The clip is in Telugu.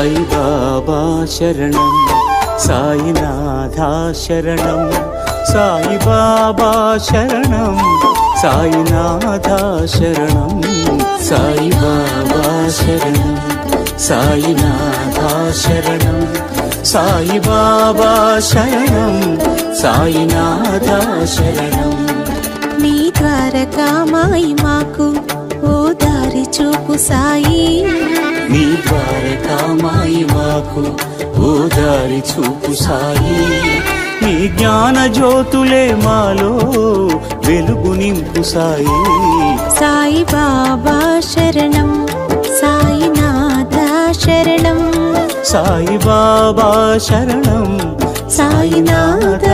సాయి బాబా శరణం, సాయినాథ శరణం, సాయి బాబా శరణం, సాయినాథ శరణం, సాయి బాబా శరణం, సాయినాథ శరణం, సాయి బాబా శరణం, సాయినాథ శరణం. నీ ద్వారకామాయి మాకు ఓ దారి చూపు సాయి, నీ ద్వారకామాయి మాకు ఓ దారి చూపు సాయి. నీ జ్ఞాన జ్యోతులే మాలో వెలుగు నింపు సాయి. సాయి బాబా శరణం, సాయినాథ శరణం, సాయి బాబా శరణం, సాయినాథ